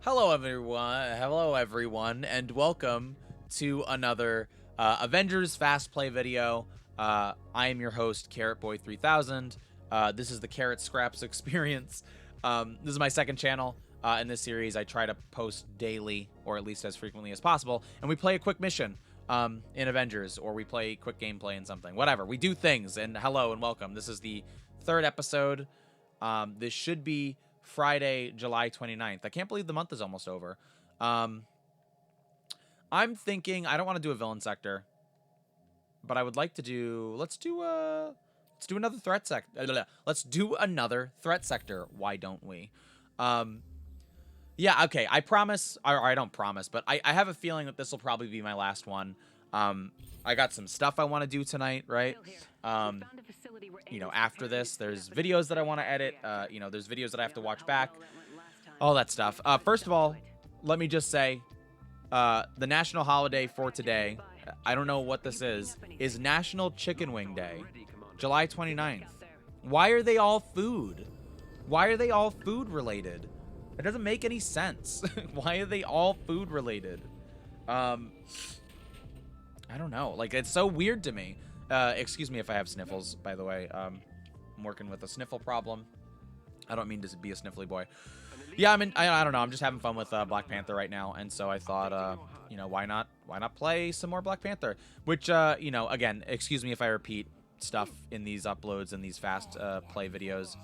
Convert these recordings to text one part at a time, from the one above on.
Hello everyone, and welcome to another Avengers Fast-Play video. I am your host, CarrotBoy3000. This is the Carrot Scraps experience. This is my second channel. In this series, I try to post daily, or at least as frequently as possible, and we play a quick mission in Avengers, or we play quick gameplay in something. Whatever, we do things, and hello and welcome. This is the third episode. This should be Friday, July 29th. I can't believe the month is almost over. I'm thinking I don't want to do a villain sector, but I would like to do. Let's do another threat sector. Let's do another threat sector. Why don't we? Yeah. Okay. I promise. Or I don't promise, but I have a feeling that this will probably be my last one. I got some stuff I want to do tonight, right? You know, after this, there's videos that I want to edit. You know, there's videos that I have to watch back. All that stuff. First of all, let me just say, the national holiday for today, I don't know what this is National Chicken Wing Day, July 29th. Why are they all food? Why are they all food related? It doesn't make any sense. Why are they all food related? I don't know. Like, it's so weird to me. Excuse me if I have sniffles, by the way. I'm working with a sniffle problem. I don't mean to be a sniffly boy. Yeah, I don't know. I'm just having fun with Black Panther right now, and so I thought, you know, why not play some more Black Panther? Which, you know, again, excuse me if I repeat stuff in these uploads and these fast play videos,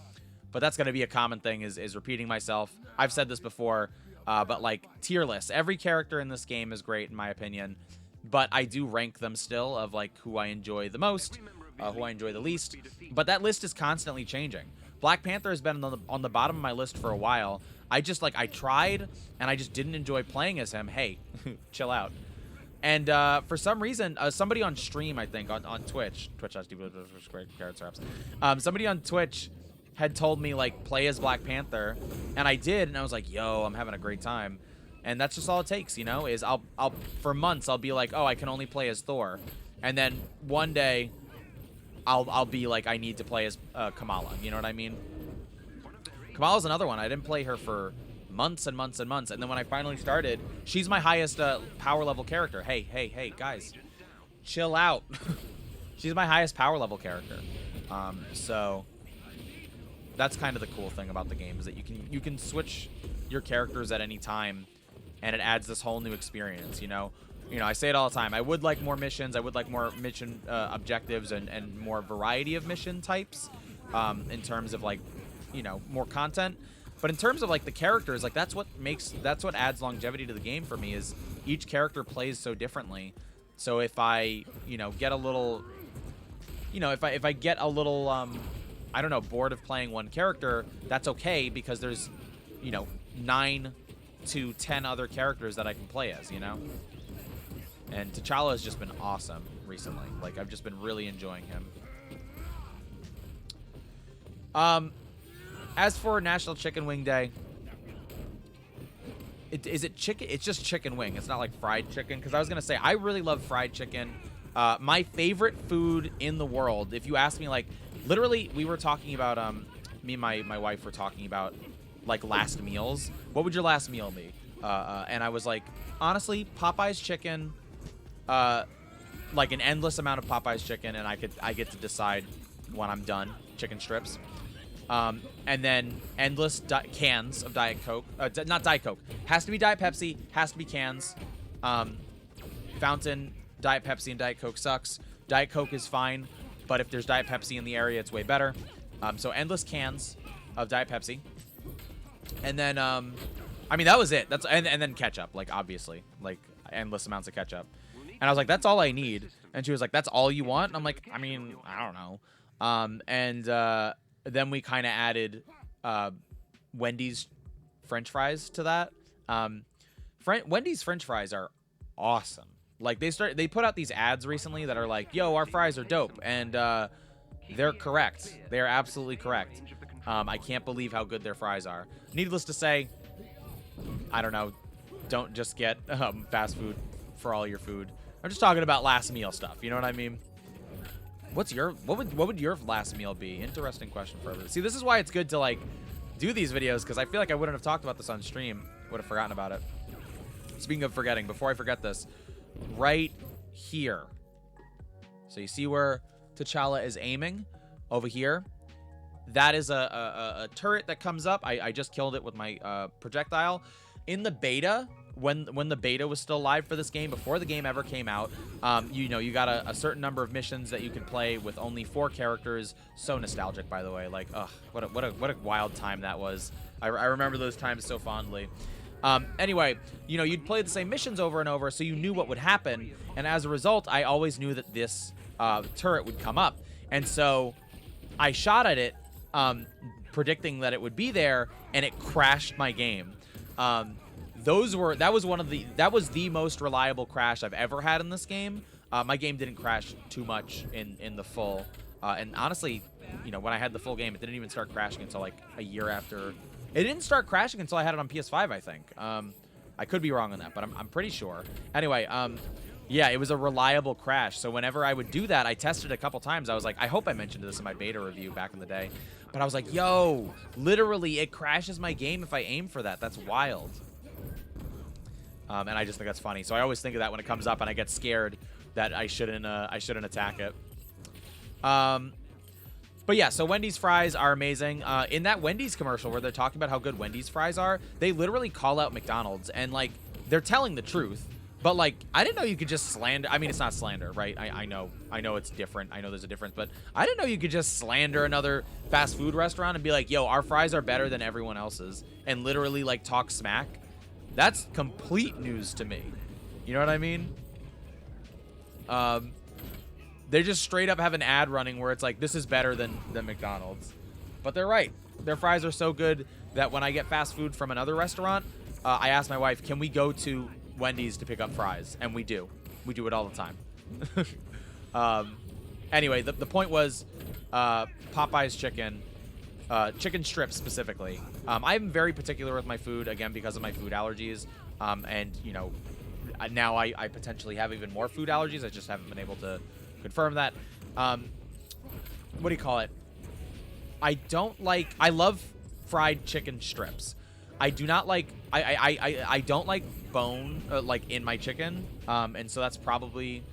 but that's gonna be a common thing is repeating myself. I've said this before, but like tier lists. Every character in this game is great in my opinion. But I do rank them still of like who I enjoy the most, who I enjoy the least. But that list is constantly changing. Black Panther has been on the bottom of my list for a while. I tried and I just didn't enjoy playing as him. Hey, chill out. And for some reason, somebody on stream, I think on Twitch, somebody on Twitch had told me like play as Black Panther, and I did, and I was like, yo, I'm having a great time. And that's just all it takes, you know, is I'll for months I'll be like, oh, I can only play as Thor. And then one day I'll be like, I need to play as Kamala. You know what I mean? Kamala's another one. I didn't play her for months and months and months. And then when I finally started, she's my highest power level character. Hey, guys, chill out. She's my highest power level character. So that's kind of the cool thing about the game is that you can switch your characters at any time. And it adds this whole new experience, you know. I say it all the time. I would like more missions. I would like more mission objectives and more variety of mission types in terms of, like, you know, more content. But in terms of, like, the characters, like, that's what adds longevity to the game for me is each character plays so differently. So if I, you know, get a little, you know, if I get a little, I don't know, bored of playing one character, that's okay because there's, you know, 9 to 10 other characters that I can play as, you know? And T'Challa has just been awesome recently. Like, I've just been really enjoying him. As for National Chicken Wing Day, is it chicken? It's just chicken wing. It's not like fried chicken. Because I was going to say, I really love fried chicken. My favorite food in the world, if you ask me, like, literally, we were talking about, me and my wife were talking about, like, last meals. What would your last meal be? And I was like, honestly, Popeye's chicken, like an endless amount of Popeye's chicken, and I get to decide when I'm done. Chicken strips, and then endless cans of Diet Coke. Not Diet Coke. Has to be Diet Pepsi. Has to be cans. Fountain, Diet Pepsi, and Diet Coke sucks. Diet Coke is fine, but if there's Diet Pepsi in the area, it's way better. So endless cans of Diet Pepsi. And then, I mean, that was it. And then ketchup, like, obviously. Like, endless amounts of ketchup. And I was like, that's all I need. And she was like, that's all you want? And I'm like, I mean, I don't know. And then we kind of added Wendy's French fries to that. Wendy's French fries are awesome. Like, they put out these ads recently that are like, yo, our fries are dope. And they're correct. They are absolutely correct. I can't believe how good their fries are. Needless to say, I don't know. Don't just get fast food for all your food. I'm just talking about last meal stuff. You know what I mean? What would your last meal be? Interesting question for everybody. See, this is why it's good to like do these videos, because I feel like I wouldn't have talked about this on stream Would have forgotten about it. Speaking of forgetting, before I forget this, right here. So you see where T'Challa is aiming over here? That is a turret that comes up. I just killed it with my projectile. In the beta, when the beta was still live for this game, before the game ever came out, you know, you got a certain number of missions that you can play with only 4 characters. So nostalgic, by the way. Like, ugh, what a wild time that was. I remember those times so fondly. Anyway, you know, you'd play the same missions over and over, so you knew what would happen. And as a result, I always knew that this turret would come up. And so I shot at it, predicting that it would be there, and it crashed my game. That was the most reliable crash I've ever had in this game. My game didn't crash too much in the full. And honestly, you know, when I had the full game, it didn't even start crashing until like a year after. It didn't start crashing until I had it on PS5, I think. I could be wrong on that, but I'm pretty sure. Anyway, yeah, it was a reliable crash. So whenever I would do that, I tested it a couple times. I was like, I hope I mentioned this in my beta review back in the day. But I was like, yo, literally, it crashes my game if I aim for that. That's wild. And I just think that's funny. So I always think of that when it comes up, and I get scared that I shouldn't attack it. But yeah, so Wendy's fries are amazing. In that Wendy's commercial where they're talking about how good Wendy's fries are, they literally call out McDonald's, and like they're telling the truth. But like, I didn't know you could just slander. I mean, it's not slander, right? I know it's different. I know there's a difference, but I didn't know you could just slander another fast food restaurant and be like, yo, our fries are better than everyone else's, and literally like talk smack. That's complete news to me. You know what I mean? They just straight up have an ad running where it's like, this is better than McDonald's. But they're right. Their fries are so good that when I get fast food from another restaurant, I ask my wife, can we go to Wendy's to pick up fries? And we do. We do it all the time. Anyway, the point was Popeye's chicken. Chicken strips specifically. I'm very particular with my food, again, because of my food allergies. And, you know, now I potentially have even more food allergies. I just haven't been able to confirm that. What do you call it? I love fried chicken strips. I do not like, I don't like bone, like in my chicken. And so that's probably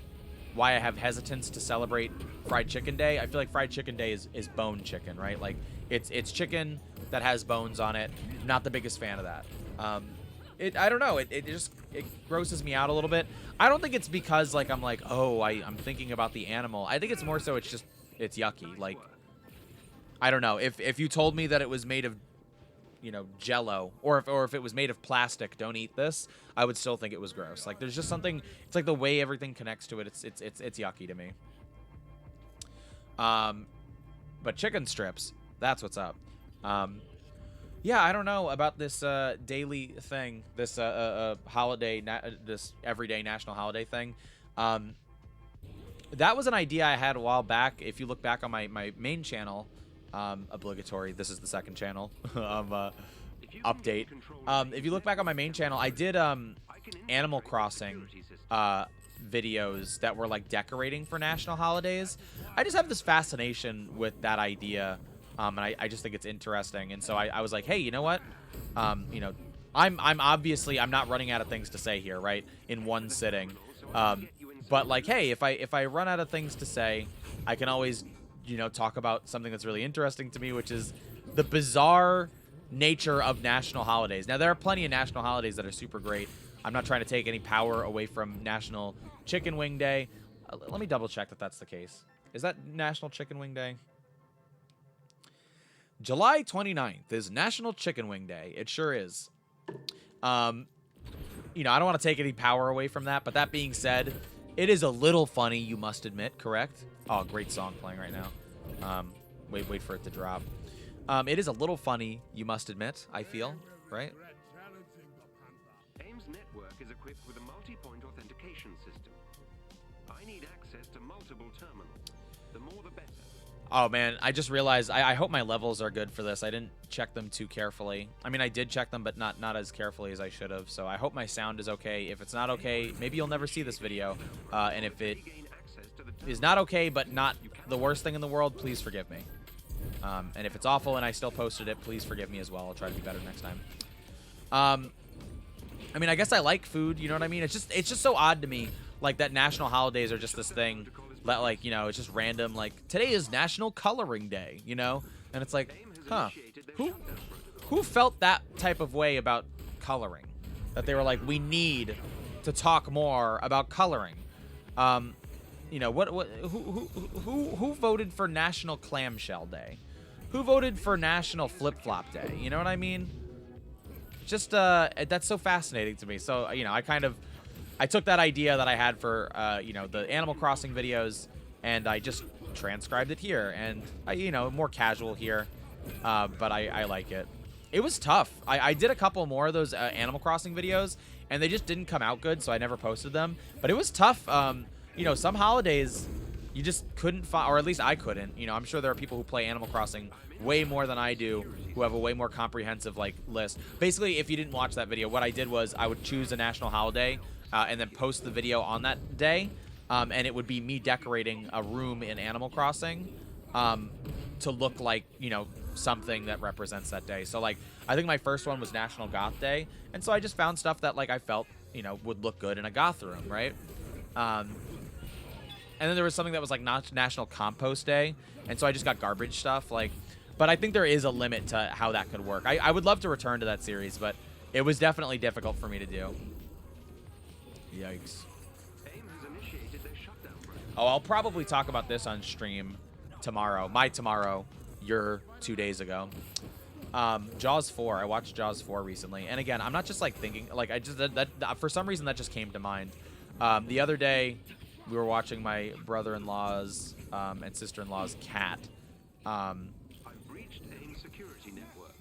why I have hesitance to celebrate Fried Chicken Day. I feel like Fried Chicken Day is bone chicken, right? Like it's chicken that has bones on it. Not the biggest fan of that. I don't know. It grosses me out a little bit. I don't think it's because like I'm like, oh, I'm thinking about the animal. I think it's more so it's yucky. Like, I don't know. If you told me that it was made of, you know, Jello, or if it was made of plastic, don't eat this, I would still think it was gross. Like, there's just something. It's like the way everything connects to it. It's yucky to me. But chicken strips, that's what's up. Yeah, I don't know about this daily thing, this holiday, this everyday national holiday thing. That was an idea I had a while back. If you look back on my main channel, obligatory, this is the second channel of update. If you look back on my main channel, I did Animal Crossing videos that were like decorating for national holidays. I just have this fascination with that idea. And I just think it's interesting. And so I was like, hey, you know what? You know, I'm obviously, I'm not running out of things to say here, right? In one sitting. But like, hey, if I run out of things to say, I can always, you know, talk about something that's really interesting to me, which is the bizarre nature of national holidays. Now, there are plenty of national holidays that are super great. I'm not trying to take any power away from National Chicken Wing Day. Let me double check that that's the case. Is that National Chicken Wing Day? July 29th is National Chicken Wing Day. It sure is. You know, I don't want to take any power away from that, but that being said, it is a little funny, you must admit, correct? Oh, great song playing right now. Wait for it to drop. It is a little funny, you must admit, I feel, right? AIM's network is equipped with a multi-point authentication system. I need access to multiple terminals. The more the better. Oh, man, I just realized I hope my levels are good for this. I didn't check them too carefully. I mean, I did check them, but not as carefully as I should have. So I hope my sound is okay. If it's not okay, maybe you'll never see this video. And if it is not okay, but not the worst thing in the world, please forgive me. And if it's awful and I still posted it, please forgive me as well. I'll try to be better next time. I mean, I guess I like food, you know what I mean? It's just so odd to me, like, that national holidays are just this thing that, like, you know, it's just random, like, today is National Coloring Day, you know? And it's like, huh, who felt that type of way about coloring? That they were like, we need to talk more about coloring. You know, who voted for National Clamshell Day? Who voted for National Flip-Flop Day? You know what I mean? Just, that's so fascinating to me. So, you know, I took that idea that I had for, you know, the Animal Crossing videos, and I just transcribed it here. And, you know, more casual here, but I like it. It was tough. I did a couple more of those Animal Crossing videos, and they just didn't come out good, so I never posted them. But it was tough. You know, some holidays you just couldn't find, or at least I couldn't. You know, I'm sure there are people who play Animal Crossing way more than I do, who have a way more comprehensive, like, list. Basically, if you didn't watch that video, what I did was I would choose a national holiday and then post the video on that day, and it would be me decorating a room in Animal Crossing to look like, you know, something that represents that day. So, like, I think my first one was National Goth Day, and so I just found stuff that, like, I felt, you know, would look good in a goth room, right? And then there was something that was like National Compost Day, and so I just got garbage stuff, like, but I think there is a limit to how that could work. I would love to return to that series, but it was definitely difficult for me to do. Yikes. Oh, I'll probably talk about this on stream tomorrow. My tomorrow, your 2 days ago. Jaws 4. I watched Jaws 4 recently, and again, I'm not just like thinking, like, I just that for some reason that just came to mind. The other day, we were watching my brother-in-law's and sister-in-law's cat,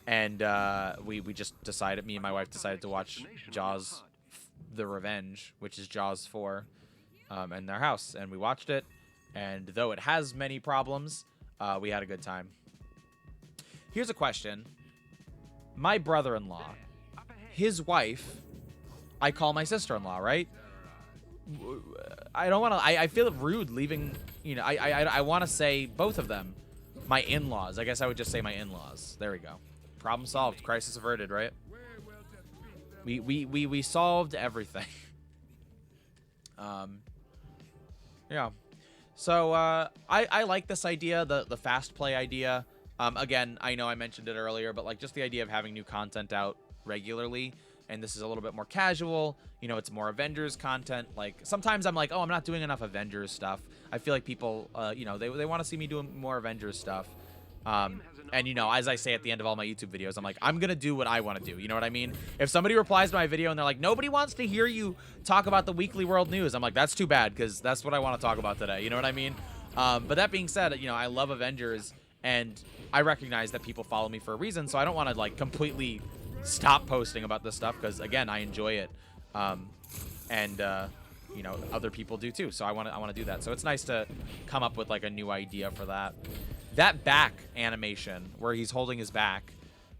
and we just decided, me and my wife decided to watch Jaws The Revenge, which is Jaws 4, in their house, and we watched it, and though it has many problems, we had a good time. Here's a question. My brother-in-law, his wife, I call my sister-in-law, right? I don't want to, I feel rude leaving, you know, I want to say both of them. My in-laws. I guess I would just say my in-laws. There we go. Problem solved. Crisis averted, right? We solved everything. Yeah. So, I like this idea, the fast play idea. Again, I know I mentioned it earlier, but, like, just the idea of having new content out regularly, and this is a little bit more casual, you know, it's more Avengers content. Like, sometimes I'm like, oh, I'm not doing enough Avengers stuff. I feel like people, you know, they want to see me doing more Avengers stuff. And, you know, as I say at the end of all my YouTube videos, I'm like, I'm going to do what I want to do. You know what I mean? If somebody replies to my video and they're like, nobody wants to hear you talk about the weekly world news, I'm like, that's too bad, because that's what I want to talk about today. You know what I mean? But that being said, you know, I love Avengers, and I recognize that people follow me for a reason, so I don't want to, like, completely stop posting about this stuff, because, again, I enjoy it. You know, other people do too, so I want to do that. So it's nice to come up with, like, a new idea for that. That back animation where he's holding his back,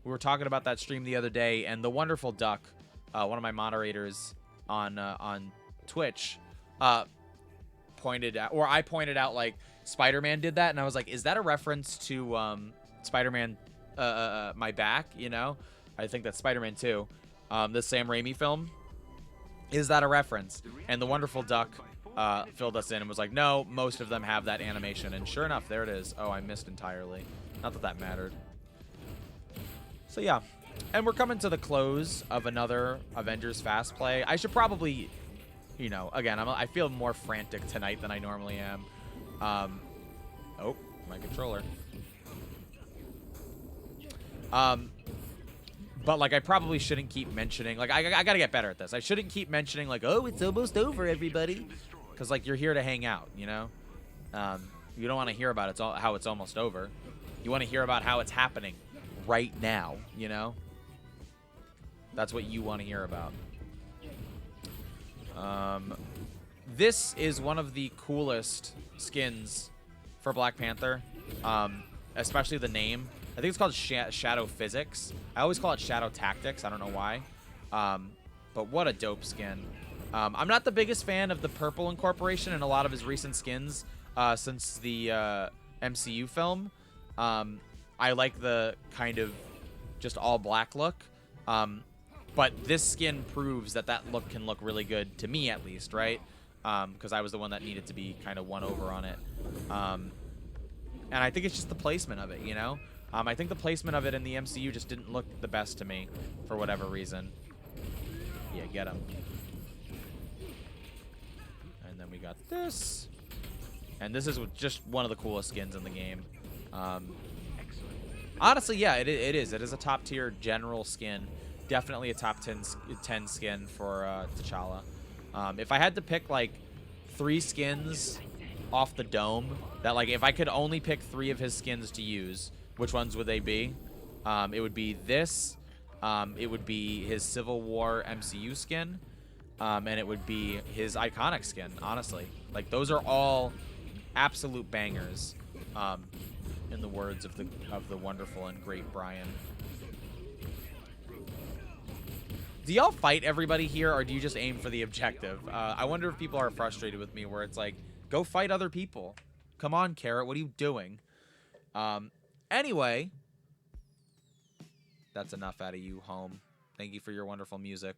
we were talking about that stream the other day, and the wonderful Duck, one of my moderators on Twitch, pointed out, or I pointed out, like, Spider-Man did that, and I was like, is that a reference to Spider-Man My Back, you know? I think that's Spider-Man 2, the Sam Raimi film. Is that a reference? And the wonderful Duck filled us in and was like, no, most of them have that animation. And sure enough, there it is. Oh, I missed entirely. Not that that mattered. So yeah, and we're coming to the close of another Avengers Fast-Play. I should probably, you know, again, I feel more frantic tonight than I normally am. Oh, my controller. But, like, I probably shouldn't keep mentioning, like, I gotta get better at this. I shouldn't keep mentioning, like, oh, it's almost over, everybody. Because, like, you're here to hang out, you know? You don't want to hear about how it's almost over. You want to hear about how it's happening right now, you know? That's what you want to hear about. This is one of the coolest skins for Black Panther, especially the name. I think it's called Shadow Physics. I always call it Shadow Tactics. I don't know why. But what a dope skin. I'm not the biggest fan of the purple incorporation in a lot of his recent skins since the MCU film. I like the kind of just all black look. But this skin proves that that look can look really good to me, at least, right? Because I was the one that needed to be kind of won over on it. And I think it's just the placement of it, you know? I think the placement of it in the MCU just didn't look the best to me for whatever reason. Yeah, get him. And then we got this. And this is just one of the coolest skins in the game. Honestly, yeah, it is. It is a top tier general skin. Definitely a top 10 skin for T'Challa. If I had to pick like 3 skins off the dome, that like if I could only pick 3 of his skins to use, which ones would they be? It would be this. It would be his Civil War MCU skin. And it would be his iconic skin, honestly. Like, those are all absolute bangers, in the words of the wonderful and great Brian. Do y'all fight everybody here, or do you just aim for the objective? I wonder if people are frustrated with me, where it's like, go fight other people. Come on, Carrot, what are you doing? Anyway, that's enough out of you, home. Thank you for your wonderful music.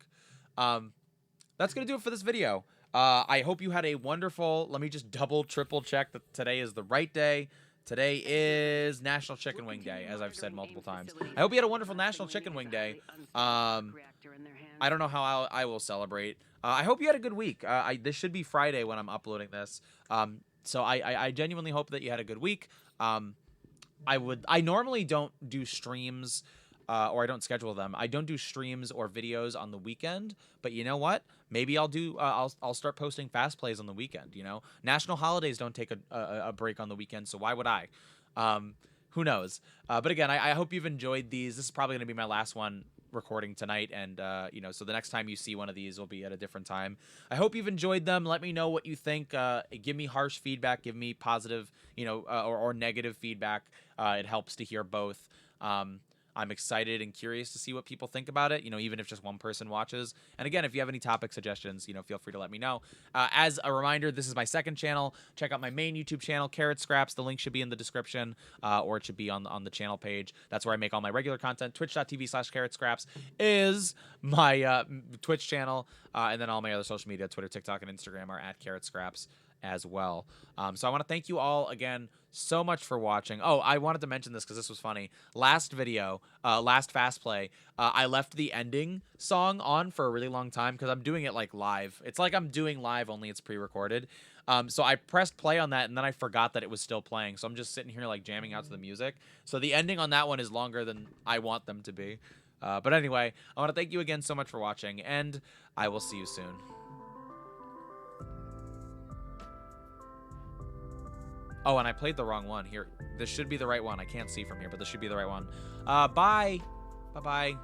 That's going to do it for this video. I hope you had a wonderful... Let me just double, triple check that today is the right day. Today is National Chicken Wing Day, as I've said multiple times. I hope you had a wonderful National Chicken Wing Day. I don't know how I will celebrate. I hope you had a good week. This should be Friday when I'm uploading this. So I genuinely hope that you had a good week. I normally don't do streams... or I don't schedule them. I don't do streams or videos on the weekend, but you know what? Maybe I'll do. I'll start posting fast plays on the weekend. You know, national holidays don't take a break on the weekend, so why would I? Who knows? But again, I hope you've enjoyed these. This is probably gonna be my last one recording tonight, and you know, so the next time you see one of these will be at a different time. I hope you've enjoyed them. Let me know what you think. Give me harsh feedback. Give me positive, you know, or negative feedback. It helps to hear both. I'm excited and curious to see what people think about it, you know, even if just one person watches. And again, if you have any topic suggestions, you know, feel free to let me know. As a reminder, this is my second channel. Check out my main YouTube channel, Carrot Scraps. The link should be in the description, or it should be on the channel page. That's where I make all my regular content. Twitch.tv/CarrotScraps is my Twitch channel. And then all my other social media, Twitter, TikTok, and Instagram are at Carrot Scraps as well. So I want to thank you all again so much for watching. Oh, I wanted to mention this because this was funny. Last video, last Fast Play, I left the ending song on for a really long time because I'm doing it like live. It's like I'm doing live, only it's pre-recorded. So I pressed play on that and then I forgot that it was still playing. So I'm just sitting here like jamming out to the music. So the ending on that one is longer than I want them to be. But anyway, I want to thank you again so much for watching, and I will see you soon. Oh, and I played the wrong one. Here, this should be the right one. I can't see from here, but this should be the right one. Bye. Bye-bye.